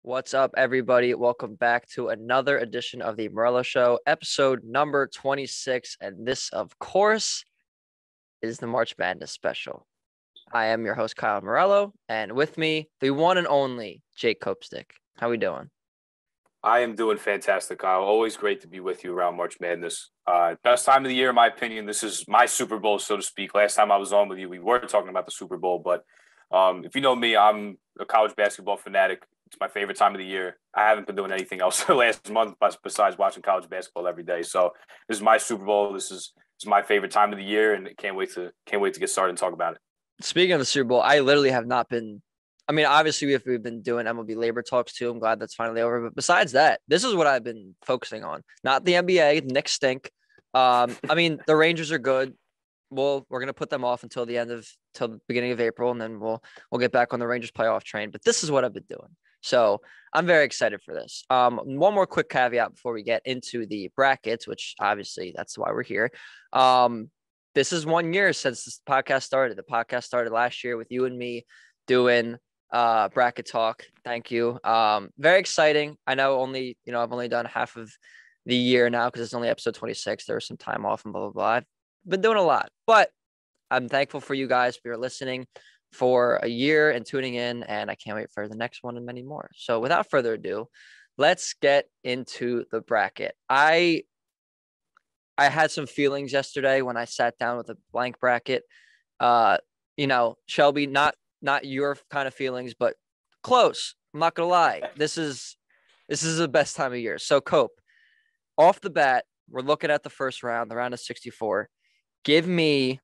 What's up, everybody? Welcome back to another edition of the Morello Show, episode number 26. And this, of course, is the March Madness special. I am your host, Kyle Morello, and with me, the one and only Jake Copestick. How we doing? I am doing fantastic, Kyle. Always great to be with you around March Madness. Best time of the year, in my opinion. This is my Super Bowl, so to speak. Last time I was on with you, we were talking about the Super Bowl. But if you know me, I'm a college basketball fanatic. It's my favorite time of the year. I haven't been doing anything else the last month besides watching college basketball every day. So this is my Super Bowl. This is my favorite time of the year, and can't wait to get started and talk about it. Speaking of the Super Bowl, I literally have not been. I mean, obviously, we've been doing MLB labor talks too. I'm glad that's finally over. But besides that, this is what I've been focusing on. Not the NBA. The Knicks stink. I mean, the Rangers are good. We're gonna put them off until the beginning of April, and then we'll get back on the Rangers playoff train. But this is what I've been doing. So I'm very excited for this. One more quick caveat before we get into the brackets, which obviously that's why we're here. This is 1 year since this podcast started. The podcast started last year with you and me doing bracket talk. Thank you. Very exciting. I know I've only done half of the year now because it's only episode 26. There was some time off and blah, blah, blah. I've been doing a lot, but I'm thankful for you guys for listening for a year and tuning in, and I can't wait for the next one and many more. So without further ado, let's get into the bracket. I had some feelings yesterday when I sat down with a blank bracket. Shelby, not your kind of feelings, but close. I'm not gonna lie. This is the best time of year. So Cope, off the bat, we're looking at the first round, the round of 64. Give me,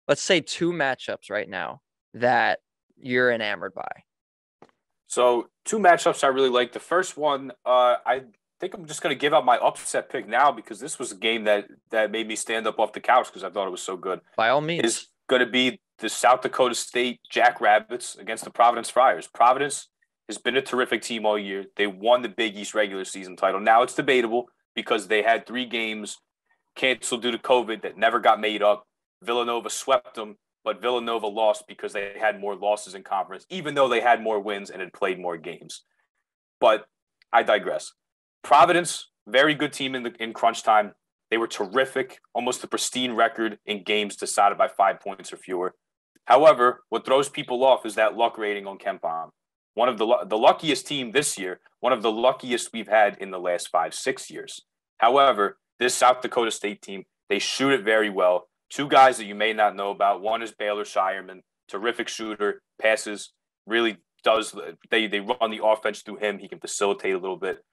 let's say, two matchups right now that you're enamored by. So two matchups I really like. The first one, I think I'm just going to give out my upset pick now because this was a game that made me stand up off the couch because I thought it was so good. By all means. Is going to be the South Dakota State Jackrabbits against the Providence Friars. Providence has been a terrific team all year. They won the Big East regular season title. Now it's debatable because they had 3 games canceled due to COVID that never got made up. Villanova swept them, but Villanova lost because they had more losses in conference, even though they had more wins and had played more games. But I digress. Providence, very good team in crunch time. They were terrific, almost a pristine record in games decided by 5 points or fewer. However, what throws people off is that luck rating on KenPom. One of the luckiest team this year, one of the luckiest we've had in the last 5-6 years. However, this South Dakota State team, they shoot it very well. 2 guys that you may not know about. One is Baylor Shireman, terrific shooter, passes, really does. They run the offense through him. He can facilitate a little bit.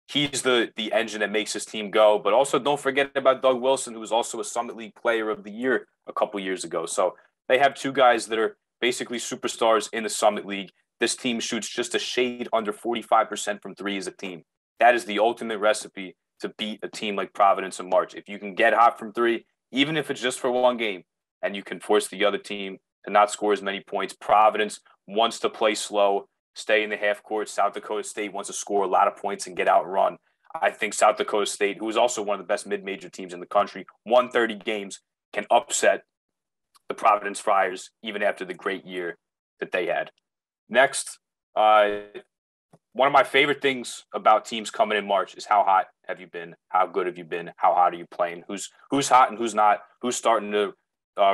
He's the engine that makes his team go. But also don't forget about Doug Wilson, who was also a Summit League Player of the Year a couple years ago. So they have 2 guys that are basically superstars in the Summit League. This team shoots just a shade under 45% from 3 as a team. That is the ultimate recipe to beat a team like Providence in March. If you can get hot from 3, even if it's just for 1 game, and you can force the other team to not score as many points. Providence wants to play slow, stay in the half court. South Dakota State wants to score a lot of points and get outrun. I think South Dakota State, who is also one of the best mid-major teams in the country, 130 games, can upset the Providence Friars even after the great year that they had. Next, one of my favorite things about teams coming in March is how hot have you been? How good have you been? How hot are you playing? Who's hot and who's not? Who's starting to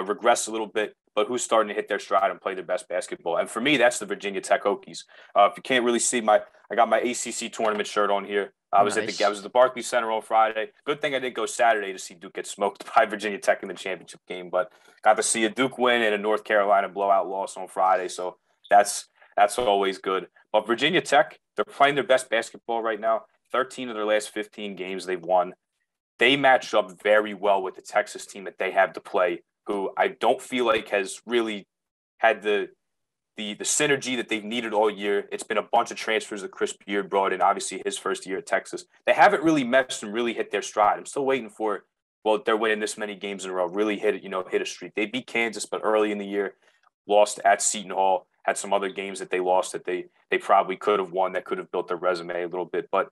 regress a little bit, but who's starting to hit their stride and play their best basketball? And for me, that's the Virginia Tech Hokies. If you can't really see I got my ACC tournament shirt on here. I was at the Barclays Center on Friday. Good thing I did go Saturday to see Duke get smoked by Virginia Tech in the championship game, but got to see a Duke win and a North Carolina blowout loss on Friday. So that's always good. But Virginia Tech, they're playing their best basketball right now. 13 of their last 15 games they've won. They match up very well with the Texas team that they have to play, who I don't feel like has really had the synergy that they've needed all year. It's been a bunch of transfers that Chris Beard brought in, obviously his first year at Texas. They haven't really meshed and really hit their stride. I'm still waiting for, they're winning this many games in a row, really hit a streak. They beat Kansas, but early in the year, lost at Seton Hall, had some other games that they lost that they probably could have won, that could have built their resume a little bit. But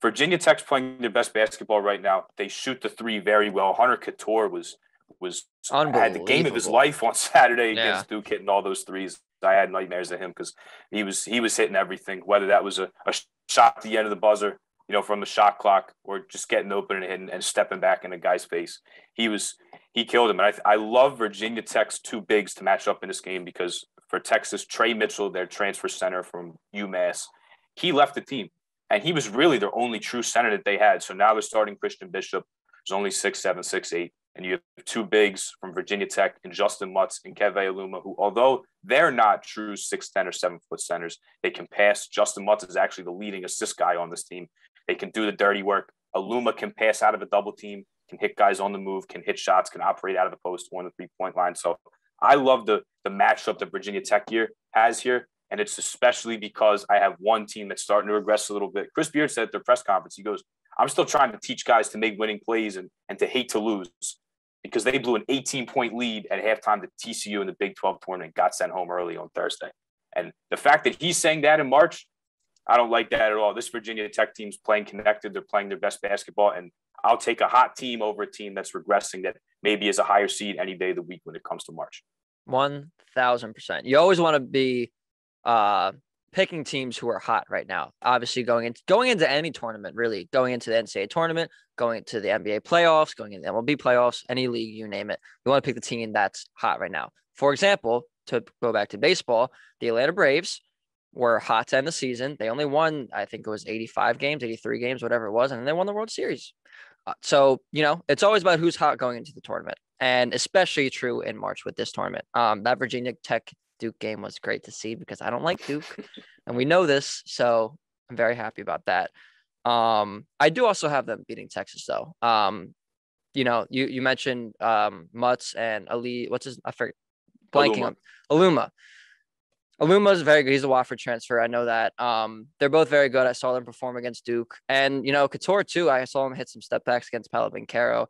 Virginia Tech's playing their best basketball right now. They shoot the 3 very well. Hunter Couture had the game of his life on Saturday against Duke, hitting all those threes. I had nightmares of him because he was hitting everything, whether that was a shot at the end of the buzzer, from the shot clock, or just getting open and hitting and stepping back in a guy's face. He killed him. And I love Virginia Tech's two bigs to match up in this game because for Texas, Trey Mitchell, their transfer center from UMass, he left the team. And he was really their only true center that they had. So now they're starting Christian Bishop, who's only 6'7", 6'8". And you have two bigs from Virginia Tech and Justin Mutz and Keve Aluma, who, although they're not true 6'10" or 7-foot centers, they can pass. Justin Mutz is actually the leading assist guy on this team. They can do the dirty work. Aluma can pass out of a double team, can hit guys on the move, can hit shots, can operate out of the post, 1 to 3-point line. So I love the matchup that Virginia Tech has here. And it's especially because I have one team that's starting to regress a little bit. Chris Beard said at their press conference, he goes, I'm still trying to teach guys to make winning plays and to hate to lose, because they blew an 18-point lead at halftime to TCU in the Big 12 tournament, got sent home early on Thursday. And the fact that he's saying that in March, I don't like that at all. This Virginia Tech team's playing connected. They're playing their best basketball, and I'll take a hot team over a team that's regressing that maybe is a higher seed any day of the week when it comes to March. 1,000%. You always want to be picking teams who are hot right now. Obviously, going into any tournament, really, going into the NCAA tournament, going into the NBA playoffs, going into the MLB playoffs, any league, you name it. We want to pick the team that's hot right now. For example, to go back to baseball, the Atlanta Braves were hot to end the season. They only won, I think it was 85 games, 83 games, whatever it was, and they won the World Series. So, it's always about who's hot going into the tournament, and especially true in March with this tournament. That Virginia Tech Duke game was great to see because I don't like Duke, and we know this, so I'm very happy about that. I do also have them beating Texas, though. You mentioned Mutz and Ali. I forget, blanking on Aluma. Aluma is very good. He's a Wofford transfer. I know that. They're both very good. I saw them perform against Duke, and Couture too. I saw him hit some step backs against Paolo Banchero,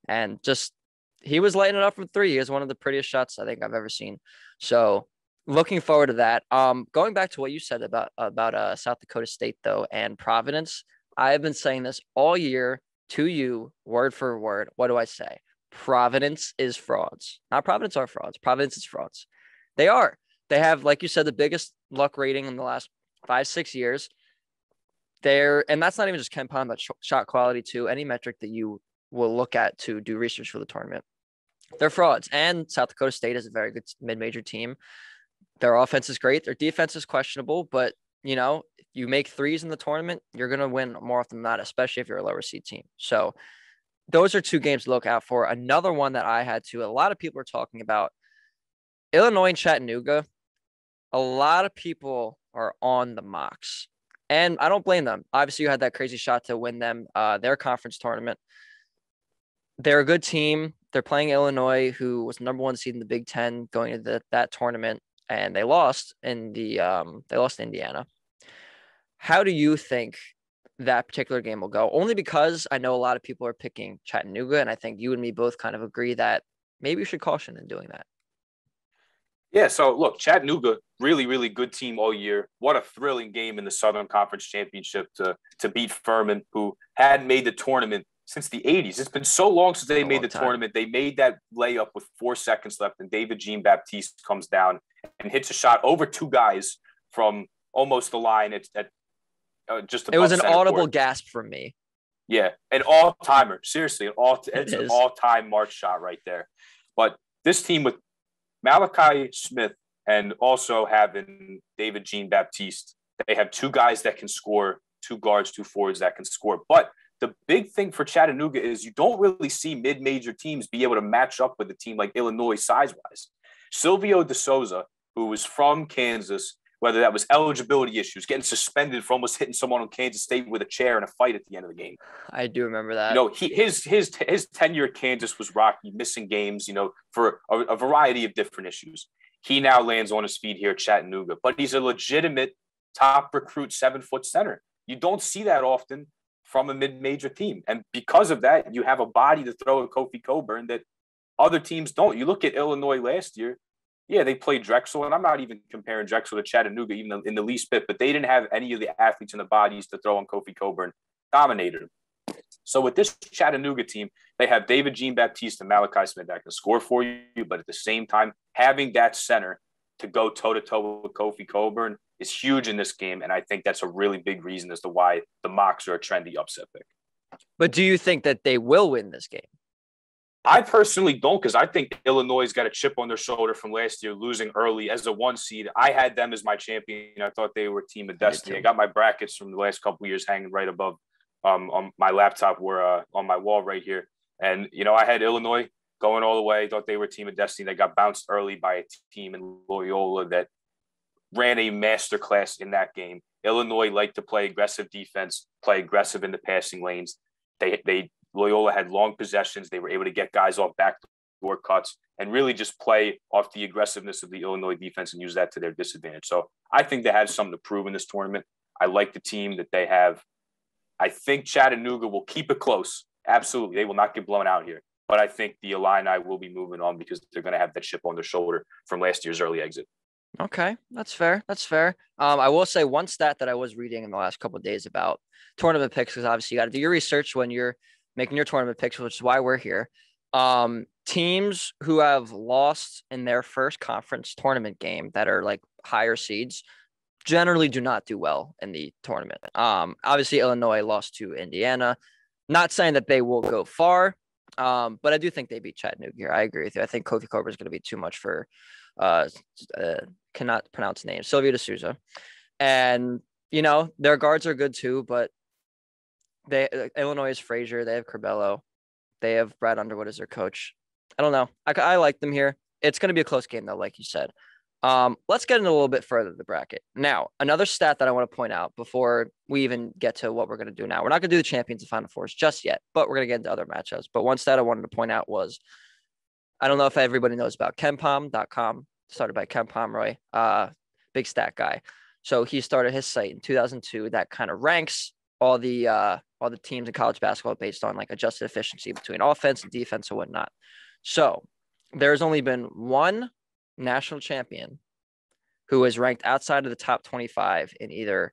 and he was lighting it up from three. He has one of the prettiest shots I think I've ever seen. So looking forward to that. Going back to what you said about South Dakota State though and Providence, I have been saying this all year to you, word for word. What do I say? Providence is frauds. Not Providence are frauds. Providence is frauds. They are. They have, like you said, the biggest luck rating in the last 5-6 years. And that's not even just KenPom, but shot quality too. Any metric that you will look at to do research for the tournament. They're frauds. And South Dakota State is a very good mid-major team. Their offense is great. Their defense is questionable, but if you make threes in the tournament, you're going to win more often than not, especially if you're a lower seed team. So those are two games to look out for. Another one that I had a lot of people are talking about, Illinois and Chattanooga. A lot of people are on the Mocs, and I don't blame them. Obviously, you had that crazy shot to win them their conference tournament. They're a good team. They're playing Illinois, who was number 1 seed in the Big Ten going into that tournament, and they lost to Indiana. How do you think that particular game will go? Only because I know a lot of people are picking Chattanooga, and I think you and me both kind of agree that maybe you should caution in doing that. Yeah, so look, Chattanooga, really, really good team all year. What a thrilling game in the Southern Conference Championship to beat Furman, who hadn't made the tournament since the 80s. It's been so long since they made the tournament. They made that layup with 4 seconds left, and David Jean-Baptiste comes down and hits a shot over 2 guys from almost the line. It's at just above. It was an audible court. Gasp from me. Yeah, an all-timer. Seriously, it's an all-time March shot right there. But this team with Malachi Smith and also having David Jean-Baptiste, they have 2 guys that can score, 2 guards, 2 forwards that can score. But the big thing for Chattanooga is you don't really see mid-major teams be able to match up with a team like Illinois size-wise. Silvio De Souza, who was from Kansas, whether that was eligibility issues, getting suspended for almost hitting someone on Kansas State with a chair in a fight at the end of the game. I do remember that. His tenure at Kansas was rocky, missing games, for a variety of different issues. He now lands on his feet here at Chattanooga, but he's a legitimate top recruit 7-foot center. You don't see that often from a mid-major team. And because of that, you have a body to throw at Kofi Coburn that other teams don't. You look at Illinois last year. Yeah, they played Drexel, and I'm not even comparing Drexel to Chattanooga even in the least bit, but they didn't have any of the athletes in the bodies to throw on Kofi Coburn. Dominated him. So with this Chattanooga team, they have David Jean-Baptiste and Malachi Smith that can score for you, but at the same time, having that center to go toe-to-toe with Kofi Cockburn is huge in this game, and I think that's a really big reason as to why the Mocs are a trendy upset pick. But do you think that they will win this game? I personally don't, because I think Illinois got a chip on their shoulder from last year, losing early as a 1 seed. I had them as my champion. I thought they were a team of destiny. I got my brackets from the last couple of years hanging right above on my laptop, where on my wall right here. And, I had Illinois going all the way. Thought they were a team of destiny. They got bounced early by a team in Loyola that ran a masterclass in that game. Illinois liked to play aggressive defense, play aggressive in the passing lanes. Loyola had long possessions. They were able to get guys off backdoor cuts and really just play off the aggressiveness of the Illinois defense and use that to their disadvantage. So I think they have something to prove in this tournament. I like the team that they have. I think Chattanooga will keep it close. Absolutely. They will not get blown out here. But I think the Illini will be moving on because they're going to have that chip on their shoulder from last year's early exit. Okay, that's fair. That's fair. I will say one stat that I was reading in the last couple of days about tournament picks, because obviously you got to do your research when you're making your tournament picks, which is why we're here. Teams who have lost in their first conference tournament game that are like higher seeds generally do not do well in the tournament. Obviously Illinois lost to Indiana. Not saying that they will go far, but I do think they beat Chattanooga here. I agree with you. I think Kofi Cockburn is going to be too much for cannot pronounce the name, Sylvia D'Souza. And, their guards are good too, but Illinois is Frazier. They have Corbello. They have Brad Underwood as their coach. I don't know. I like them here. It's going to be a close game though, like you said. Let's get into a little bit further the bracket. Now, another stat that I want to point out before we even get to what we're going to do now. We're not going to do the champions and Final Fours just yet, but we're going to get into other matchups. But one stat I wanted to point out was, I don't know if everybody knows about KenPom.com, started by Ken Pomeroy, big stat guy. So he started his site in 2002 that kind of ranks all the teams in college basketball based on like adjusted efficiency between offense and defense and whatnot. So there's only been one national champion who is ranked outside of the top 25 in either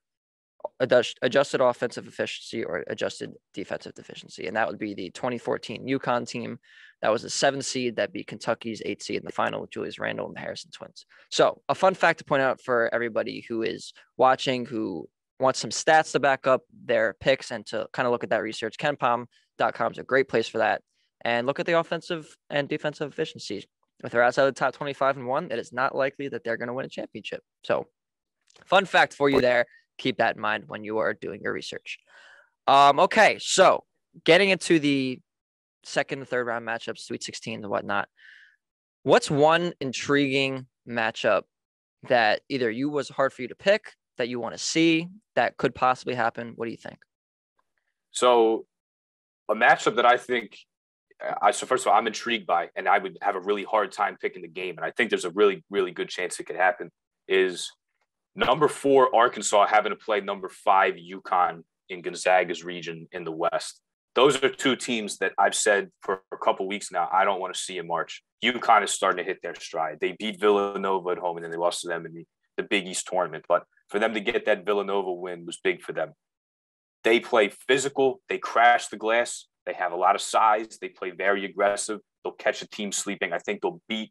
adjusted offensive efficiency or adjusted defensive deficiency. And that would be the 2014 UConn team. That was a 7 seed that beat Kentucky's 8 seed in the final with Julius Randle and the Harrison twins. So a fun fact to point out for everybody who is watching, who wants some stats to back up their picks and to kind of look at that research, KenPom.com is a great place for that. And look at the offensive and defensive efficiencies. If they're outside the top 25 and 1, it is not likely that they're going to win a championship. So fun fact for you there. Keep that in mind when you are doing your research. Okay, so getting into the second and third round matchups, Sweet 16 and whatnot. What's one intriguing matchup that either you was hard for you to pick, that you want to see, that could possibly happen? What do you think? So a matchup that I think so first of all, I'm intrigued by, and I would have a really hard time picking the game, and I think there's a really, really good chance it could happen, is number 4 Arkansas having to play number 5 UConn in Gonzaga's region in the West. Those are 2 teams that I've said for a couple weeks now I don't want to see in March. UConn is starting to hit their stride. They beat Villanova at home, and then they lost to them in the Big East tournament. But for them to get that Villanova win was big for them. They play physical. They crash the glass. They have a lot of size. They play very aggressive. They'll catch a team sleeping. I think they'll beat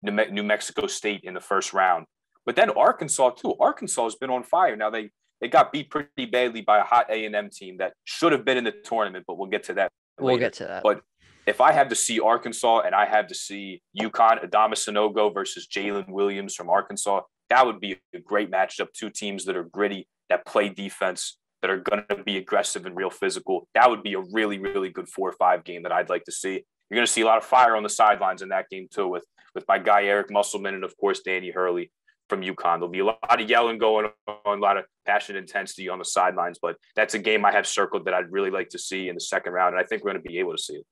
New Mexico State in the first round. But then Arkansas, too. Arkansas has been on fire. Now, they got beat pretty badly by a hot A&M team that should have been in the tournament, but we'll get to that later. We'll get to that. But if I had to see Arkansas and I had to see UConn, Adama Sanogo versus Jalen Williams from Arkansas, that would be a great matchup. 2 teams that are gritty, that play defense, that are going to be aggressive and real physical. That would be a really, really good 4-5 game that I'd like to see. You're going to see a lot of fire on the sidelines in that game too, with my guy Eric Musselman and, of course, Danny Hurley from UConn. There'll be a lot of yelling going on, a lot of passion intensity on the sidelines, but that's a game I have circled that I'd really like to see in the second round, and I think we're going to be able to see it.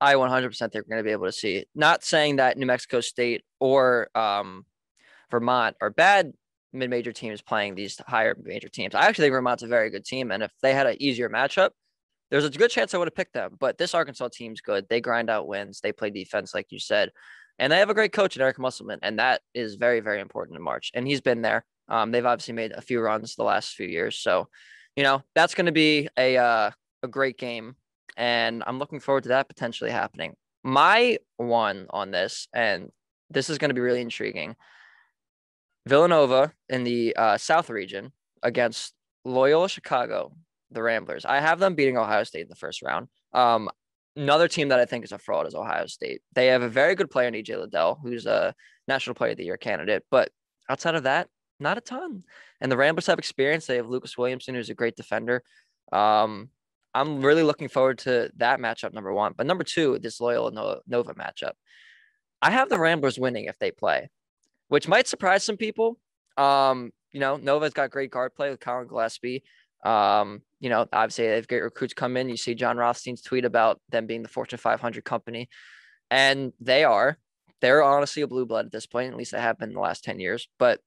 I 100% think we're going to be able to see it. Not saying that New Mexico State or Vermont are bad mid-major teams playing these higher major teams. I actually think Vermont's a very good team, and if they had an easier matchup, there's a good chance I would have picked them. But this Arkansas team's good. They grind out wins. They play defense, like you said, and they have a great coach in Eric Musselman, and that is very, very important in March. And he's been there. They've obviously made a few runs the last few years, so that's going to be a great game, and I'm looking forward to that potentially happening. My one on this, and this is going to be really intriguing. Villanova in the South region against Loyola Chicago, the Ramblers. I have them beating Ohio State in the first round. Another team that I think is a fraud is Ohio State. They have a very good player in EJ Liddell, who's a National Player of the Year candidate, but outside of that, not a ton. And the Ramblers have experience. They have Lucas Williamson, who's a great defender. I'm really looking forward to that matchup, number one. But number two, this Loyola Nova matchup. I have the Ramblers winning if they play, which might surprise some people. Nova's got great guard play with Colin Gillespie. Obviously they have great recruits come in. You see John Rothstein's tweet about them being the Fortune 500 company, and they're honestly a blue blood at this point. At least they have been in the last 10 years. But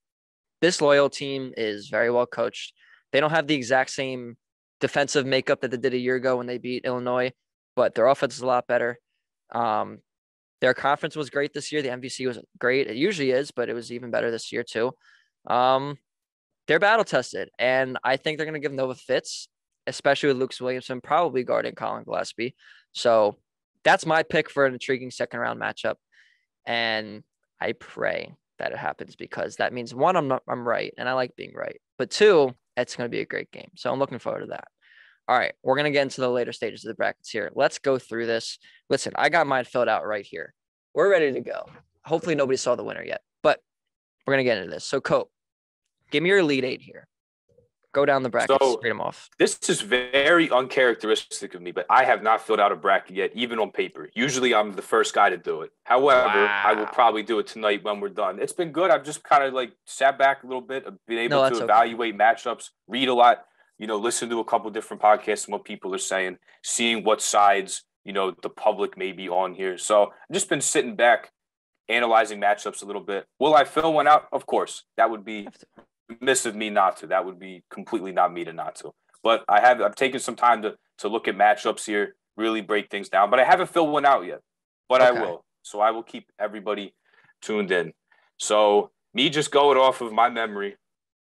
this Loyola team is very well coached. They don't have the exact same defensive makeup that they did a year ago when they beat Illinois, but their offense is a lot better. Their conference was great this year. The MVC was great. It usually is, but it was even better this year too. They're battle tested, and I think they're going to give Nova fits, especially with Lucas Williamson probably guarding Colin Gillespie. So that's my pick for an intriguing second round matchup, and I pray that it happens because that means one, I'm right, and I like being right, but two, it's going to be a great game. So I'm looking forward to that. All right, we're going to get into the later stages of the brackets here. Let's go through this. Listen, I got mine filled out right here. We're ready to go. Hopefully nobody saw the winner yet, but we're going to get into this. So, Cope, give me your Elite Eight here. Go down the brackets, read them off. This is very uncharacteristic of me, but I have not filled out a bracket yet, even on paper. Usually I'm the first guy to do it. However, I will probably do it tonight when we're done. It's been good. I've just kind of sat back a little bit, been able to evaluate matchups, read a lot, listen to a couple different podcasts and what people are saying, seeing what sides, the public may be on here. So I've just been sitting back, analyzing matchups a little bit. Will I fill one out? Of course. That would be miss of me not to. That would be completely not me to not to. But I've taken some time to look at matchups here, really break things down. But I haven't filled one out yet. But okay. I will. So I will keep everybody tuned in. So me just going off of my memory,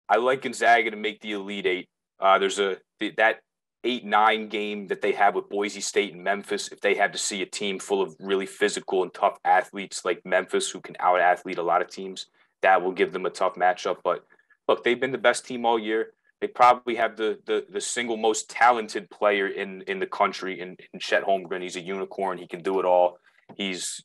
I like Gonzaga to make the Elite Eight. There's that 8-9 game that they have with Boise State and Memphis. If they had to see a team full of really physical and tough athletes like Memphis who can out-athlete a lot of teams, that will give them a tough matchup. But look, they've been the best team all year. They probably have the single most talented player in the country in Chet Holmgren. He's a unicorn. He can do it all. He's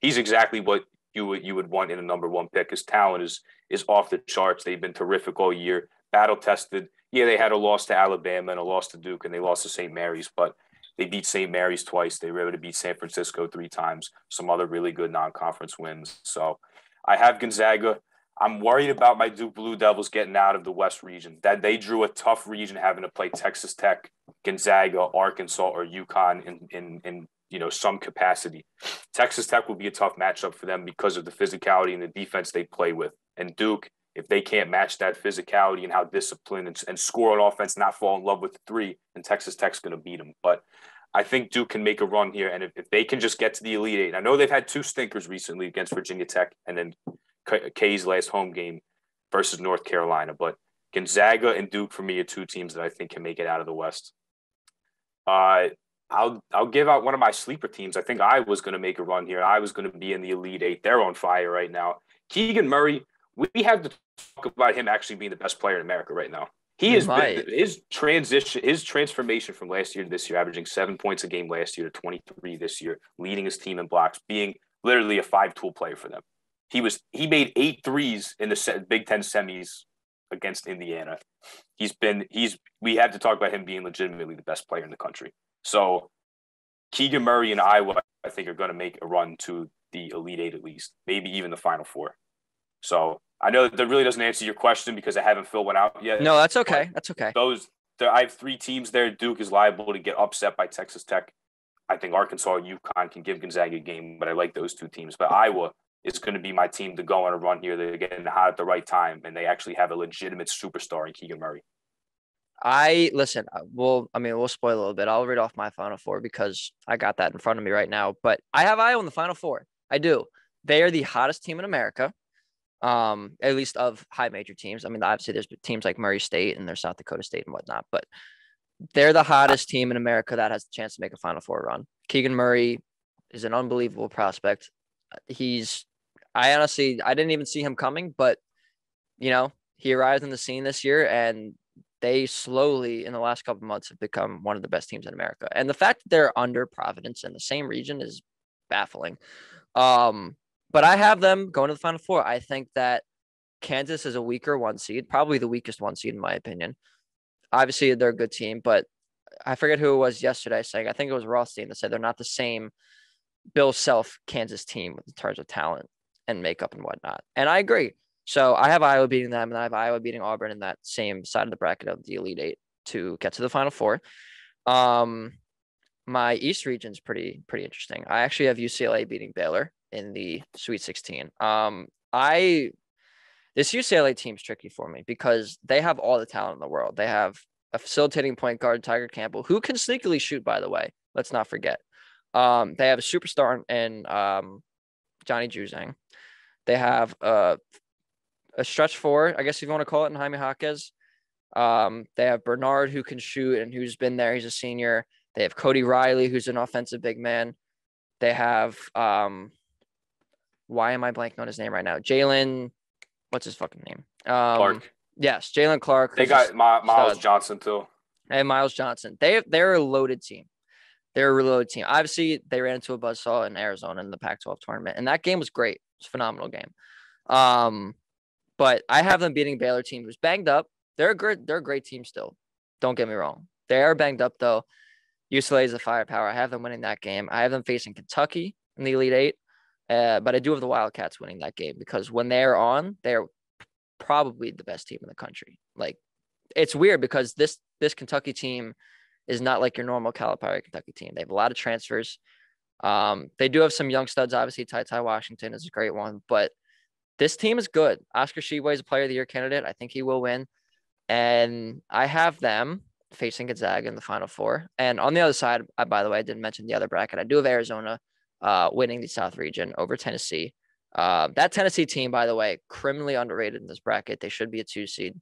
exactly what you would want in a number one pick. His talent is off the charts. They've been terrific all year, battle tested. Yeah, they had a loss to Alabama and a loss to Duke, and they lost to St. Mary's, but they beat St. Mary's twice. They were able to beat San Francisco 3 times. Some other really good non-conference wins. So I have Gonzaga. I'm worried about my Duke Blue Devils getting out of the West region. That they drew a tough region, having to play Texas Tech, Gonzaga, Arkansas, or UConn in some capacity. Texas Tech will be a tough matchup for them because of the physicality and the defense they play with. And Duke, if they can't match that physicality and how disciplined and score on offense, not fall in love with the three, then Texas Tech's going to beat them. But I think Duke can make a run here. And if they can just get to the Elite Eight, I know they've had 2 stinkers recently against Virginia Tech and then K's last home game versus North Carolina. But Gonzaga and Duke, for me, are 2 teams that I think can make it out of the West. I'll give out one of my sleeper teams. I think I was going to make a run here. I was going to be in the Elite Eight. They're on fire right now. Keegan Murray, we have to talk about him actually being the best player in America right now. He has been his transformation from last year to this year, averaging 7 points a game last year to 23 this year, leading his team in blocks, being literally a 5-tool player for them. He made 8 threes in the Big Ten semis against Indiana. We have to talk about him being legitimately the best player in the country. So Keegan Murray and Iowa, I think, are going to make a run to the Elite Eight at least, maybe even the Final Four. So I know that really doesn't answer your question because I haven't filled one out yet. No, that's okay. That's okay. I have 3 teams there. Duke is liable to get upset by Texas Tech. I think Arkansas or UConn can give Gonzaga a game, but I like those 2 teams. But Iowa is going to be my team to go on a run here. They're getting hot at the right time, and they actually have a legitimate superstar in Keegan Murray. We'll spoil a little bit. I'll read off my Final Four because I got that in front of me right now. But I have Iowa in the Final Four. I do. They are the hottest team in America, at least of high major teams. I mean, obviously there's teams like Murray State and there's South Dakota State and whatnot, but they're the hottest team in America that has the chance to make a Final Four run. Keegan Murray is an unbelievable prospect. I didn't even see him coming, but he arrived in the scene this year, and they slowly in the last couple of months have become one of the best teams in America. And the fact that they're under Providence in the same region is baffling. But I have them going to the Final Four. I think that Kansas is a weaker one seed, probably the weakest one seed in my opinion. Obviously, they're a good team, but I forget who it was yesterday saying, I think it was Rothstein that said they're not the same Bill Self Kansas team in terms of talent and makeup and whatnot. And I agree. So I have Iowa beating them, and I have Iowa beating Auburn in that same side of the bracket of the Elite Eight to get to the Final Four. My East region is pretty interesting. I actually have UCLA beating Baylor in the Sweet 16. This UCLA team's tricky for me because they have all the talent in the world. They have a facilitating point guard, Tiger Campbell, who can sneakily shoot, by the way. Let's not forget. They have a superstar in Johnny Juzang. They have a stretch four, I guess if you want to call it, in Jaime Jaquez. They have Bernard, who can shoot and who's been there. He's a senior. They have Cody Riley, who's an offensive big man. They have why am I blanking on his name right now? Jalen, what's his fucking name? Clark. Yes, Jalen Clark. They got Miles Johnson too. And Miles Johnson. They're a loaded team. They're a reloaded team. Obviously, they ran into a buzzsaw in Arizona in the Pac-12 tournament, and that game was great. It was a phenomenal game. But I have them beating Baylor team who's banged up. They're a great team still. Don't get me wrong. They are banged up though. UCLA is a firepower. I have them winning that game. I have them facing Kentucky in the Elite Eight, but I do have the Wildcats winning that game because when they're on, they're probably the best team in the country. Like, it's weird because this Kentucky team is not like your normal Calipari Kentucky team. They have a lot of transfers. They do have some young studs. Obviously, Ty Washington is a great one, but this team is good. Oscar Tshiebwe is a Player of the Year candidate. I think he will win, and I have them facing Gonzaga in the Final Four. And on the other side, by the way, I didn't mention the other bracket. I do have Arizona winning the South region over Tennessee. That Tennessee team, by the way, criminally underrated in this bracket. They should be a 2 seed.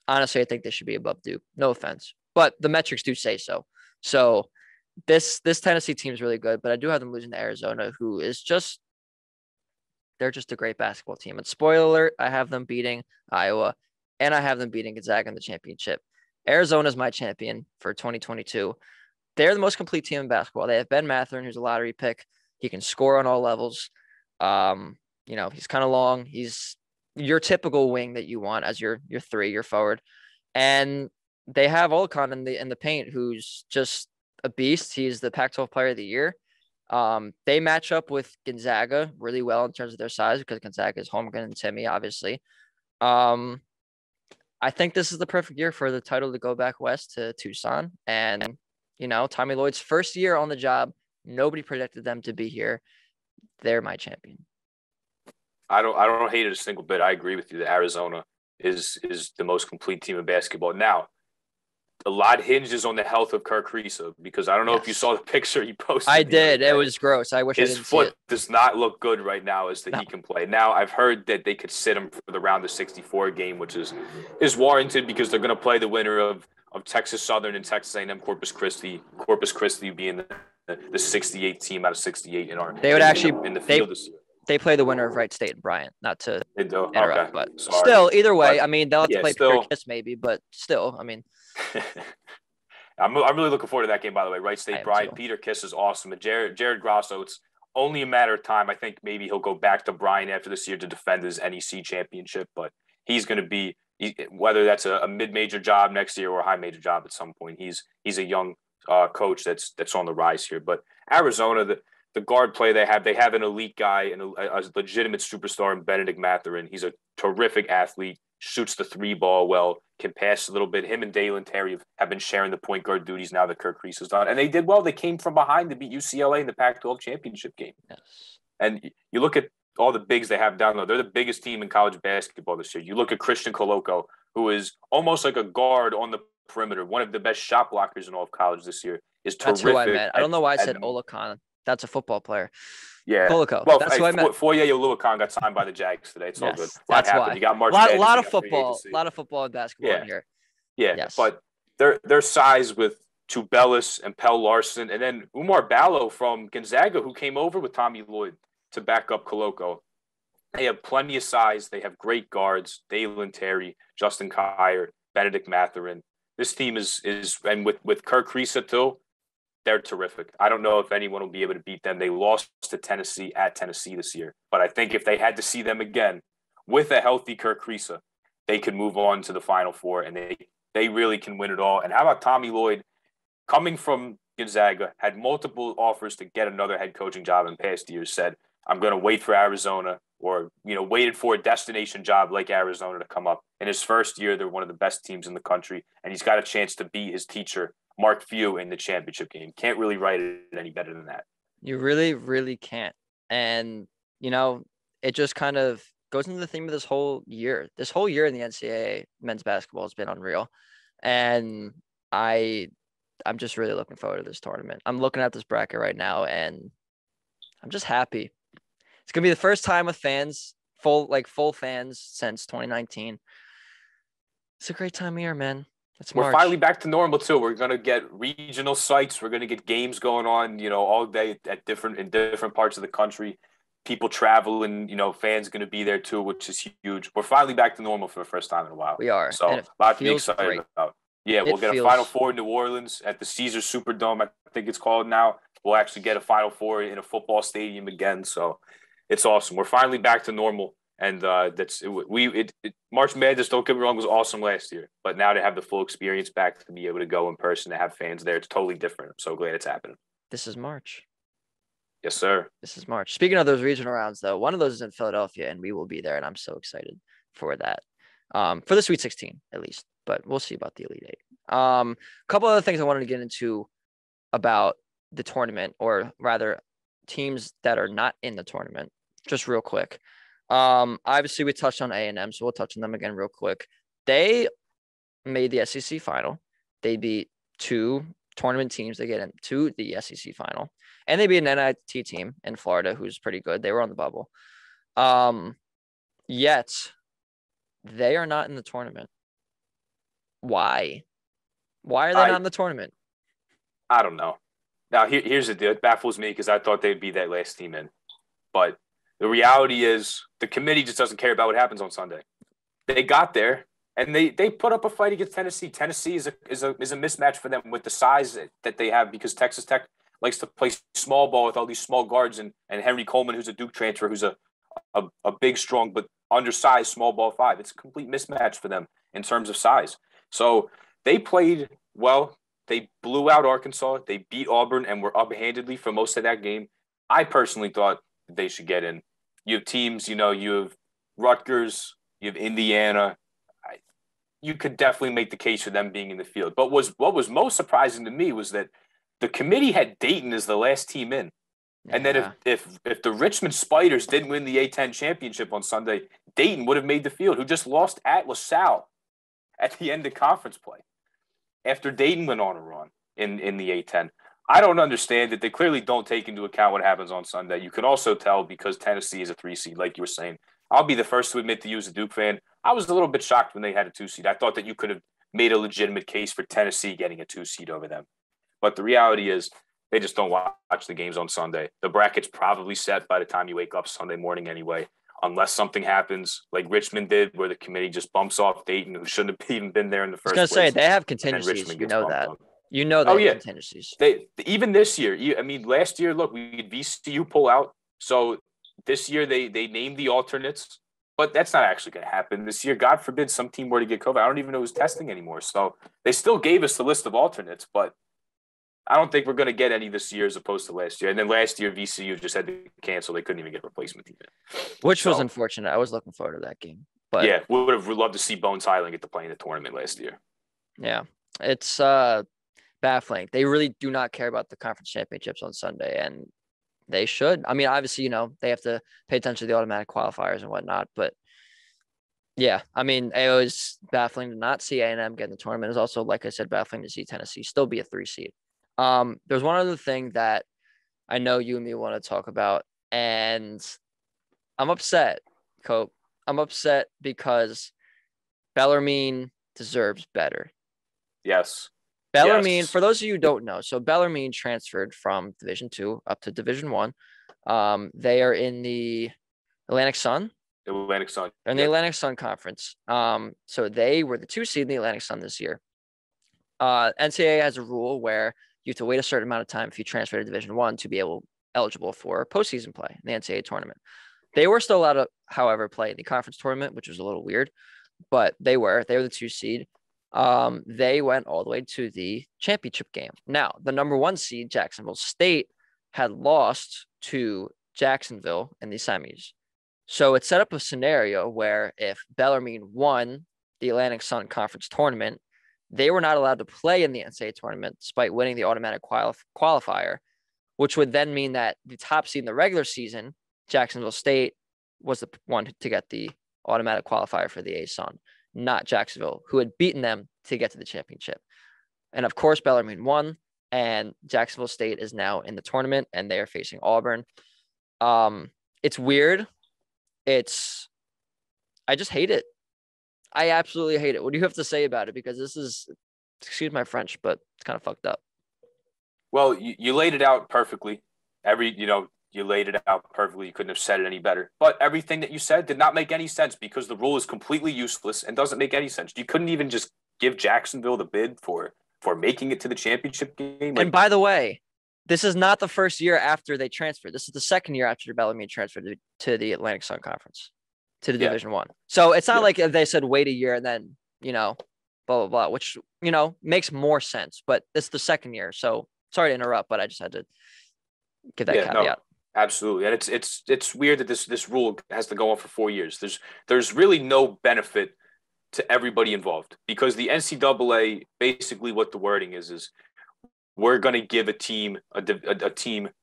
Honestly, I think they should be above Duke. No offense, but the metrics do say so. So this Tennessee team is really good, but I do have them losing to Arizona, who is they're just a great basketball team. And spoiler alert, I have them beating Iowa, and I have them beating Gonzaga in the championship. Arizona is my champion for 2022. They're the most complete team in basketball. They have Ben Mathurin, who's a lottery pick. He can score on all levels. He's kind of long. He's your typical wing that you want as your 3, your forward. And they have Olcon in the paint, who's just a beast. He's the Pac-12 Player of the Year. They match up with Gonzaga really well in terms of their size because Gonzaga is Holmgren and Timmy, obviously. I think this is the perfect year for the title to go back west to Tucson. And, Tommy Lloyd's first year on the job, nobody predicted them to be here. They're my champion. I don't hate it a single bit. I agree with you that Arizona is the most complete team in basketball. Now, a lot hinges on the health of Kirk Kriisa because I don't know if you saw the picture he posted. I did. It was gross. I wish I didn't see it. His foot does not look good right now as he can play. Now, I've heard that they could sit him for the round of 64 game, which is warranted because they're going to play the winner of Texas Southern and Texas A&M Corpus Christi. Corpus Christi being the 68th team out of 68 in the field this year. They play the winner of Wright State and Bryant, not to interrupt, okay. but sorry. Still, either way, they'll have to play Peter Kiss maybe, but still, I'm really looking forward to that game, by the way. Wright State, Bryant, Peter Kiss is awesome. And Jared Grosso, it's only a matter of time. I think maybe he'll go back to Bryant after this year to defend his NEC championship, but he's going to be, whether that's a mid-major job next year or a high-major job at some point, he's a young coach that's on the rise here. But Arizona, the guard play they have an elite guy and a legitimate superstar in Benedict Mathurin. He's a terrific athlete, shoots the 3 ball well, can pass a little bit. Him and Dalen Terry have been sharing the point guard duties now that Kirk Kriisa is done. And they did well. They came from behind to beat UCLA in the Pac-12 championship game. Yes. And you look at all the bigs they have down there. They're the biggest team in college basketball this year. You look at Christian Coloco, who is almost like a guard on the perimeter, one of the best shot blockers in all of college this year. Is terrific. That's who I meant. I don't know why I said Olacon. That's a football player. Yeah. Colico. Well, that's what I meant. Foye Oluwakan got signed by the Jags today. It's all good. That's why. You got March a lot of football and basketball in here. Yeah. Yes. But their size with Tubelis and Pell Larson, and then Umar Ballo from Gonzaga, who came over with Tommy Lloyd to back up Coloco. They have plenty of size. They have great guards: Dalen Terry, Justin Kier, Benedict Mathurin. This team is and with Kirk Kriisa too, they're terrific. I don't know if anyone will be able to beat them. They lost to Tennessee at Tennessee this year, but I think if they had to see them again with a healthy Kirk Kriisa, they could move on to the Final Four, and they really can win it all. And how about Tommy Lloyd, coming from Gonzaga, had multiple offers to get another head coaching job in past years, said, I'm going to wait for Arizona, or, waited for a destination job like Arizona to come up. In his first year, they're one of the best teams in the country, and he's got a chance to beat his teacher, Mark Few, in the championship game. Can't really write it any better than that. You really, really can't. And, it just kind of goes into the theme of this whole year. This whole year in the NCAA men's basketball has been unreal. And I'm just really looking forward to this tournament. I'm looking at this bracket right now, and I'm just happy. It's going to be the first time with fans, full fans since 2019. It's a great time of year, man. We're finally back to normal too. We're going to get regional sites. We're going to get games going on, all day in different parts of the country. People traveling, fans going to be there too, which is huge. We're finally back to normal for the first time in a while. We are. So a lot to be excited about. Yeah, we'll get a Final Four in New Orleans at the Caesars Superdome, I think it's called now. We'll actually get a Final Four in a football stadium again. So it's awesome. We're finally back to normal. And March Madness, don't get me wrong, was awesome last year. But now to have the full experience back, to be able to go in person, to have fans there, it's totally different. I'm so glad it's happening. This is March. Yes, sir. This is March. Speaking of those regional rounds, though, one of those is in Philadelphia, and we will be there, and I'm so excited for that. For the Sweet 16, at least. But we'll see about the Elite Eight. A couple other things I wanted to get into about the tournament, or rather teams that are not in the tournament, just real quick. Obviously we touched on A&M, so we'll touch on them again real quick. They made the SEC final. They beat two tournament teams. They get into the SEC final, and they beat an NIT team in Florida who's pretty good. They were on the bubble. Yet they are not in the tournament. Why are they not in the tournament? I don't know. Now here's the deal. It baffles me because I thought they'd be that last team in, but the reality is the committee just doesn't care about what happens on Sunday. They got there and they put up a fight against Tennessee. Tennessee is a mismatch for them with the size that they have, because Texas Tech likes to play small ball with all these small guards, and Henry Coleman, who's a Duke transfer, who's a big, strong, but undersized small ball five. It's a complete mismatch for them in terms of size. So they played well. They blew out Arkansas. They beat Auburn and were up-handedly for most of that game. I personally thought they should get in. You have teams, you have Rutgers, you have Indiana. You could definitely make the case for them being in the field. But what was most surprising to me was that the committee had Dayton as the last team in. Yeah. And that if the Richmond Spiders didn't win the A10 championship on Sunday, Dayton would have made the field, who just lost at LaSalle at the end of conference play after Dayton went on a run in the A10. I don't understand it. They clearly don't take into account what happens on Sunday. You can also tell because Tennessee is a 3 seed, like you were saying. I'll be the first to admit to you as a Duke fan, I was a little bit shocked when they had a 2 seed. I thought that you could have made a legitimate case for Tennessee getting a 2 seed over them. But the reality is they just don't watch the games on Sunday. The bracket's probably set by the time you wake up Sunday morning anyway, unless something happens like Richmond did, where the committee just bumps off Dayton, who shouldn't have even been there in the first place. I was going to say, they have contingencies. You know that. You know they have contingencies. Even this year, last year, look, we had VCU pull out. So this year they named the alternates, but that's not actually going to happen. This year, God forbid some team were to get COVID. I don't even know who's testing anymore. So they still gave us the list of alternates, but I don't think we're going to get any this year as opposed to last year. And then last year, VCU just had to cancel. They couldn't even get a replacement team in. Which was unfortunate. I was looking forward to that game. But yeah, we would have loved to see Bones Highland get to play in the tournament last year. Yeah, it's baffling. They really do not care about the conference championships on Sunday, and they should. I mean, obviously, they have to pay attention to the automatic qualifiers and whatnot, but yeah, I mean, it was baffling to not see A&M get in the tournament. It was also, like I said, baffling to see Tennessee still be a 3 seed. There's one other thing that I know you and me want to talk about, and I'm upset, Cope. I'm upset because Bellarmine deserves better. Yes. Bellarmine, for those of you who don't know, so Bellarmine transferred from Division II up to Division I. They are in the Atlantic Sun, Atlantic Sun. They're in the Atlantic Sun Conference. So they were the 2 seed in the Atlantic Sun this year. NCAA has a rule where you have to wait a certain amount of time if you transfer to Division I to be eligible for postseason play in the NCAA tournament. They were still allowed to, however, play in the conference tournament, which was a little weird, but they were the 2 seed. They went all the way to the championship game. Now, the number 1 seed, Jacksonville State, had lost to Jacksonville in the semis. So it set up a scenario where if Bellarmine won the Atlantic Sun Conference tournament, they were not allowed to play in the NCAA tournament despite winning the automatic qualifier, which would then mean that the top seed in the regular season, Jacksonville State, was the one to get the automatic qualifier for the A-Sun, not Jacksonville, who had beaten them to get to the championship. And of course, Bellarmine won, and Jacksonville State is now in the tournament, and they are facing Auburn. It's weird. I just hate it. I absolutely hate it. What do you have to say about it? Because this is, excuse my French, but it's kind of fucked up. Well, you laid it out perfectly. You laid it out perfectly. You couldn't have said it any better. But everything that you said did not make any sense because the rule is completely useless and doesn't make any sense. You couldn't even just give Jacksonville the bid for making it to the championship game. And by the way, this is not the first year after they transferred. This is the second year after Bellarmine transferred to the Atlantic Sun Conference, to the Division I. So it's not like if they said wait a year and then, blah, blah, blah, which, makes more sense. But it's the second year. So sorry to interrupt, but I just had to give that caveat. No, absolutely. And it's weird that this rule has to go on for 4 years. There's really no benefit to everybody involved because the NCAA, basically what the wording is we're going to give a team and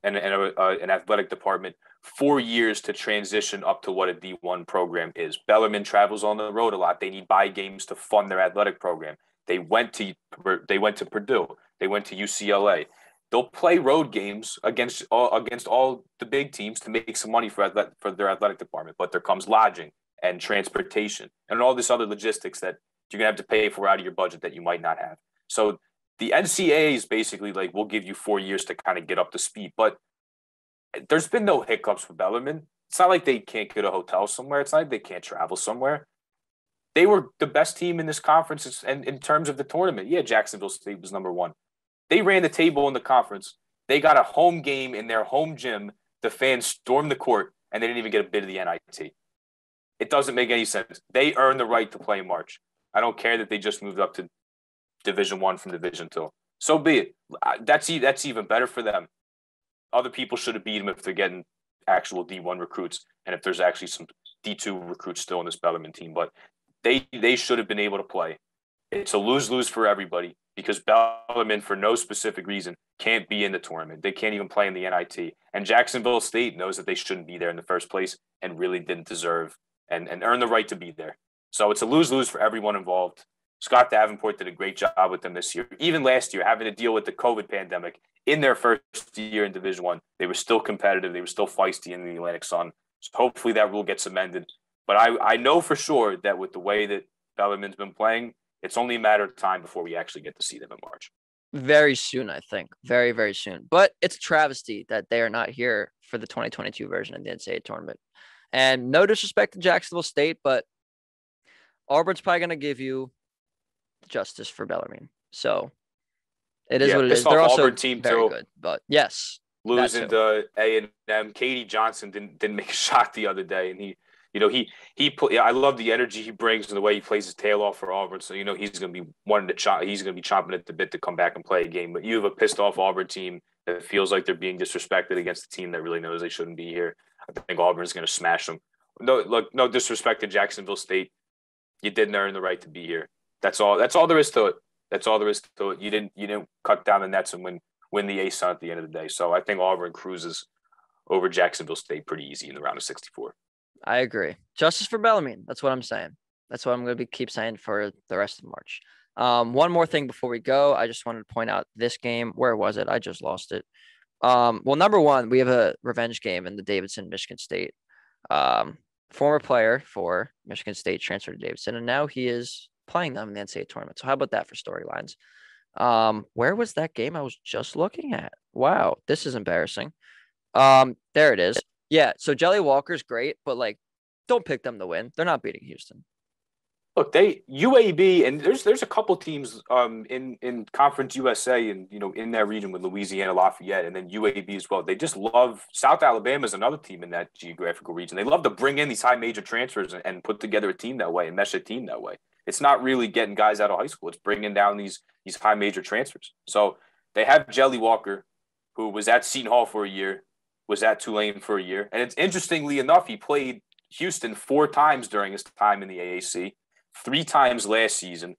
an athletic department 4 years to transition up to what a D1 program is. Bellarmine travels on the road a lot. They need buy games to fund their athletic program. They went to Purdue. They went to UCLA. They'll play road games against all the big teams to make some money for their athletic department. But there comes lodging and transportation and all this other logistics that you're going to have to pay for out of your budget that you might not have. So the NCAA is basically like, we'll give you 4 years to kind of get up to speed. But there's been no hiccups for Bellarmine. It's not like they can't get a hotel somewhere. It's not like they can't travel somewhere. They were the best team in this conference and in terms of the tournament. Yeah, Jacksonville State was number 1. They ran the table in the conference. They got a home game in their home gym. The fans stormed the court, and they didn't even get a bid of the NIT. It doesn't make any sense. They earned the right to play in March. I don't care that they just moved up to Division I from Division II. So be it. That's even better for them. Other people should have beat them if they're getting actual D1 recruits and if there's actually some D2 recruits still in this Bellarmine team. But they should have been able to play. It's a lose-lose for everybody because Bellarmine, for no specific reason, can't be in the tournament. They can't even play in the NIT. And Jacksonville State knows that they shouldn't be there in the first place and really didn't deserve and earn the right to be there. So it's a lose-lose for everyone involved. Scott Davenport did a great job with them this year. Even last year, having to deal with the COVID pandemic in their first year in Division I, they were still competitive. They were still feisty in the Atlantic Sun. So hopefully that rule gets amended. But I know for sure that with the way that Bellarmine's been playing, it's only a matter of time before we actually get to see them in March. Very soon, I think. Very, very soon. But it's a travesty that they are not here for the 2022 version of the NCAA tournament. And no disrespect to Jacksonville State, but Auburn's probably going to give you justice for Bellarmine. So it is what it is. They're also Auburn team very too. good. But yes. Losing to A&M. Katie Johnson didn't make a shot the other day. And he I love the energy he brings and the way he plays his tail off for Auburn. So, he's going to be he's going to be chomping at the bit to come back and play a game. But you have a pissed off Auburn team that feels like they're being disrespected against a team that really knows they shouldn't be here. I think Auburn's going to smash them. No disrespect to Jacksonville State. You didn't earn the right to be here. That's all there is to it. That's all there is to it. You didn't cut down the nets and win the A-Sun at the end of the day. So I think Auburn cruises over Jacksonville State pretty easy in the round of 64. I agree. Justice for Bellarmine. That's what I'm saying. That's what I'm going to keep saying for the rest of March. One more thing before we go. I just wanted to point out this game. Where was it? I just lost it. Well, number one, we have a revenge game in the Davidson-Michigan State. Former player for Michigan State transferred to Davidson, and now he is playing them in the NCAA tournament. So how about that for storylines? Where was that game I was just looking at? Wow, this is embarrassing. There it is. Yeah, so Jelly Walker's great, but don't pick them to win. They're not beating Houston. Look, UAB, and there's a couple teams in Conference USA and in that region with Louisiana, Lafayette, and then UAB as well. They just love South Alabama is another team in that geographical region. They love to bring in these high major transfers and put together a team that way and mesh a team that way. It's not really getting guys out of high school. It's bringing down these high major transfers. So they have Jelly Walker, who was at Seton Hall for a year, was at Tulane for a year, and it's interestingly enough, he played Houston 4 times during his time in the AAC. 3 times last season,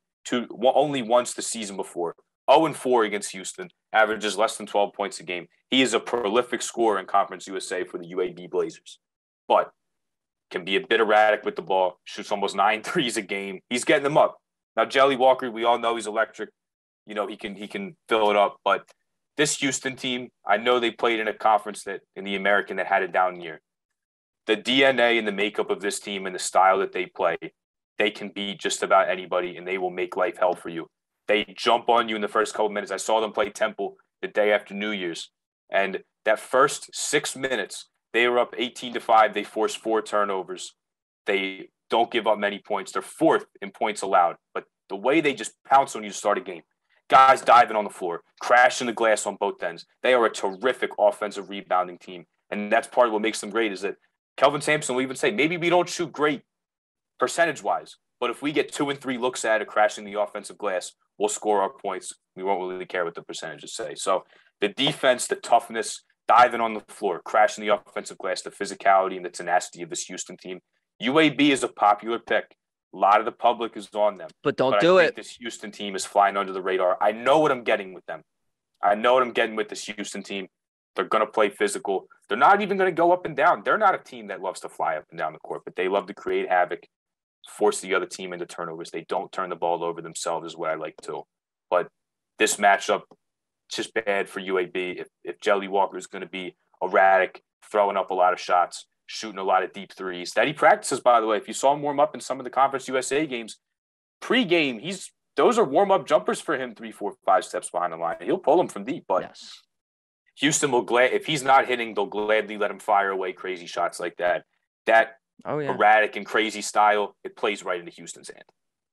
only once the season before. 0-4 against Houston, averages less than 12 points a game. He is a prolific scorer in Conference USA for the UAB Blazers, but can be a bit erratic with the ball, shoots almost 9 threes a game. He's getting them up. Now, Jelly Walker, we all know he's electric. He can fill it up, but this Houston team, I know they played in a conference that in the American that had a down year. The DNA and the makeup of this team and the style that they play, they can beat just about anybody, and they will make life hell for you. They jump on you in the first couple minutes. I saw them play Temple the day after New Year's, and that first 6 minutes, they were up 18-5. They forced 4 turnovers. They don't give up many points. They're 4th in points allowed, but the way they just pounce on you to start a game, guys diving on the floor, crashing the glass on both ends. They are a terrific offensive rebounding team, and that's part of what makes them great is that Kelvin Sampson will even say, maybe we don't shoot great percentage-wise, but if we get 2 and 3 looks at it, crashing the offensive glass, we'll score our points. We won't really care what the percentages say. So the defense, the toughness, diving on the floor, crashing the offensive glass, the physicality and the tenacity of this Houston team. UAB is a popular pick. A lot of the public is on them. But I think this Houston team is flying under the radar. I know what I'm getting with them. I know what I'm getting with this Houston team. They're going to play physical. They're not even going to go up and down. They're not a team that loves to fly up and down the court, but they love to create havoc, force the other team into turnovers. They don't turn the ball over themselves is what I like to. But this matchup, just bad for UAB. If Jelly Walker is going to be erratic, throwing up a lot of shots, shooting a lot of deep threes, that he practices, by the way. If you saw him warm up in some of the Conference USA games, pre-game, those are warm-up jumpers for him 3, 4, 5 steps behind the line. He'll pull them from deep, but yes. Houston will if he's not hitting, they'll gladly let him fire away crazy shots like that. Erratic and crazy style, it plays right into Houston's hand.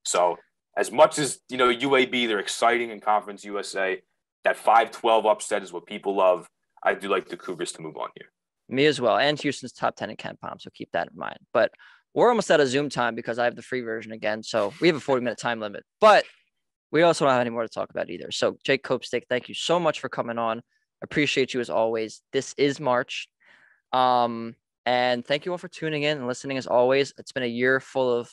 So as much as, UAB, they're exciting in Conference USA, that 5-12 upset is what people love. I do like the Cougars to move on here. Me as well. And Houston's top 10 in KenPom, so keep that in mind. But we're almost out of Zoom time because I have the free version again. So we have a 40-minute time limit. But we also don't have any more to talk about either. So Jake Copestick, thank you so much for coming on. Appreciate you as always. This is March. And thank you all for tuning in and listening as always. It's been a year full of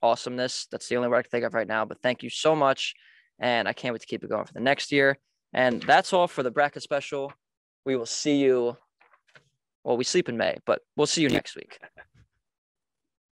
awesomeness. That's the only word I can think of right now. But thank you so much. And I can't wait to keep it going for the next year. And that's all for the bracket special. We will see you. Well, we sleep in May, but we'll see you next week.